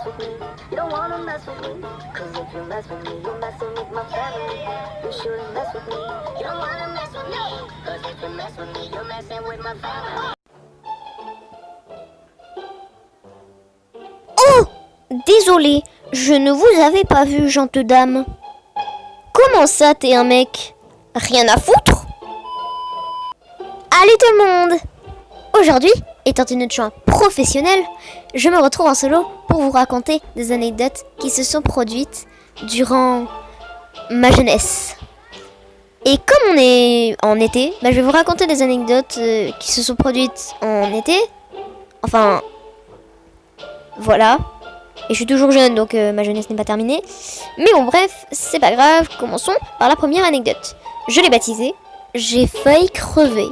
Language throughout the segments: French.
mess with me. You don't wanna mess with me. Cause if you mess with me, you're messing with my family. You shouldn't mess with me. You don't wanna mess with me. Cause if you mess with me, you're messing with my family. Oh! Désolé, je ne vous avais pas vu, gente dame. Comment ça, t'es un mec? Rien à foutre? Allez tout le monde! Aujourd'hui, étant une chouin professionnelle, je me retrouve en solo pour vous raconter des anecdotes qui se sont produites durant ma jeunesse. Et comme on est en été, je vais vous raconter des anecdotes qui se sont produites en été. Enfin, voilà. Et je suis toujours jeune, donc ma jeunesse n'est pas terminée. Mais bon, bref, c'est pas grave. Commençons par la première anecdote. Je l'ai baptisée « J'ai failli crever ».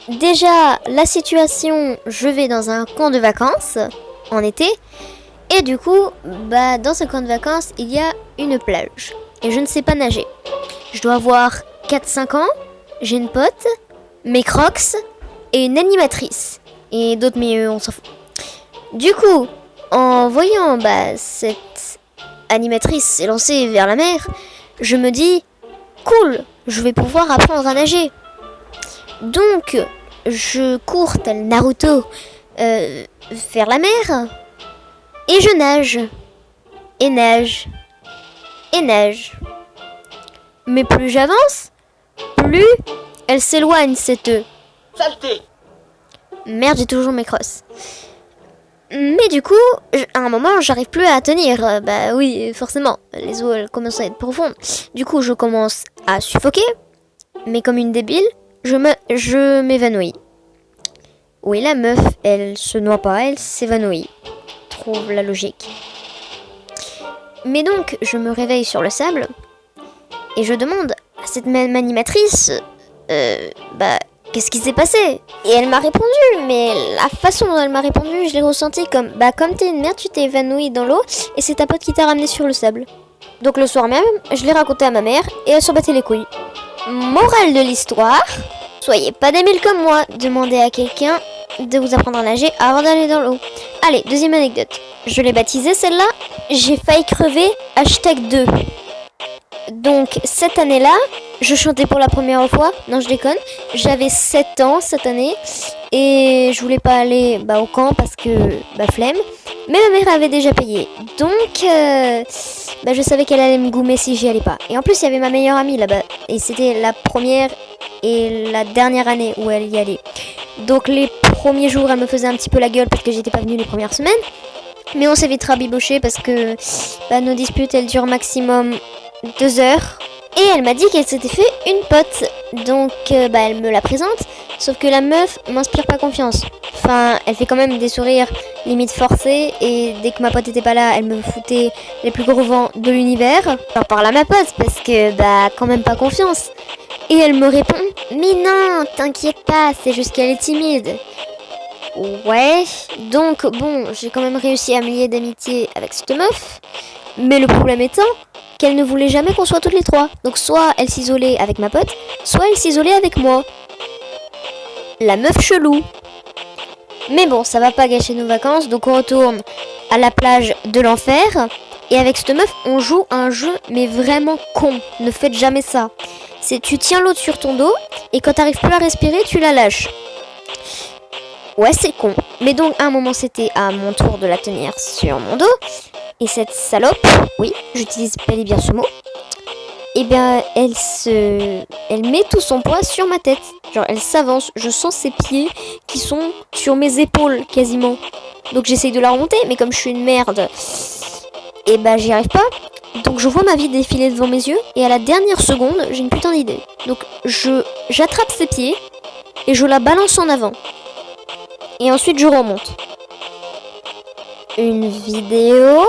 Déjà, la situation, je vais dans un camp de vacances en été. Et du coup, dans ce camp de vacances, il y a une plage. Et je ne sais pas nager. Je dois avoir 4-5 ans. J'ai une pote, mes crocs et une animatrice. Et d'autres, mais on s'en fout. Du coup, en voyant cette animatrice s'élancer vers la mer, je me dis « Cool, je vais pouvoir apprendre à nager ». Donc, je cours tel Naruto vers la mer et je nage. Et nage. Et nage. Mais plus j'avance, plus elle s'éloigne, cette Saleté! Merde, j'ai toujours mes crosses. Mais du coup, à un moment, j'arrive plus à tenir. Bah oui, forcément, les eaux elles commencent à être profondes. Du coup, je commence à suffoquer, mais comme une débile, je m'évanouis. Oui, la meuf, elle se noie pas, elle s'évanouit. Trouve la logique. Mais donc, je me réveille sur le sable et je demande à cette même animatrice, qu'est-ce qui s'est passé? Et elle m'a répondu, mais la façon dont elle m'a répondu, je l'ai ressenti comme, comme t'es une merde, tu t'es évanouie dans l'eau et c'est ta pote qui t'a ramené sur le sable. Donc le soir même, je l'ai raconté à ma mère et elle s'en battait les couilles. Morale de l'histoire, soyez pas débiles comme moi, demandez à quelqu'un de vous apprendre à nager avant d'aller dans l'eau. Allez, deuxième anecdote. Je l'ai baptisée celle-là, j'ai failli crever #2. Donc cette année-là, je chantais pour la première fois, non je déconne, j'avais 7 ans cette année et je voulais pas aller au camp parce que flemme, mais ma mère avait déjà payé, donc je savais qu'elle allait me goumer si j'y allais pas. Et en plus il y avait ma meilleure amie là-bas et c'était la première et la dernière année où elle y allait. Donc les premiers jours elle me faisait un petit peu la gueule parce que j'étais pas venue les premières semaines, mais on s'est vite rabiboché parce que nos disputes elles durent maximum 2 heures. Et elle m'a dit qu'elle s'était fait une pote. Donc elle me la présente. Sauf que la meuf m'inspire pas confiance. Enfin, elle fait quand même des sourires limite forcés. Et dès que ma pote était pas là, elle me foutait les plus gros vents de l'univers. J'en parle à ma pote parce que quand même pas confiance. Et elle me répond: mais non, t'inquiète pas, c'est juste qu'elle est timide. Ouais, donc bon, j'ai quand même réussi à me lier d'amitié avec cette meuf. Mais le problème étant qu'elle ne voulait jamais qu'on soit toutes les trois. Donc soit elle s'isolait avec ma pote, soit elle s'isolait avec moi. La meuf chelou. Mais bon, ça va pas gâcher nos vacances, donc on retourne à la plage de l'enfer. Et avec cette meuf, on joue un jeu, mais vraiment con. Ne faites jamais ça. C'est tu tiens l'autre sur ton dos, et quand t'arrives plus à respirer, tu la lâches. Ouais, c'est con. Mais donc, à un moment, c'était à mon tour de la tenir sur mon dos. Et cette salope, oui, j'utilise bel et bien ce mot, elle met tout son poids sur ma tête. Genre, elle s'avance, je sens ses pieds qui sont sur mes épaules, quasiment. Donc j'essaye de la remonter, mais comme je suis une merde, j'y arrive pas. Donc je vois ma vie défiler devant mes yeux, et à la dernière seconde, j'ai une putain d'idée. Donc j'attrape ses pieds, et je la balance en avant. Et ensuite je remonte. Une vidéo.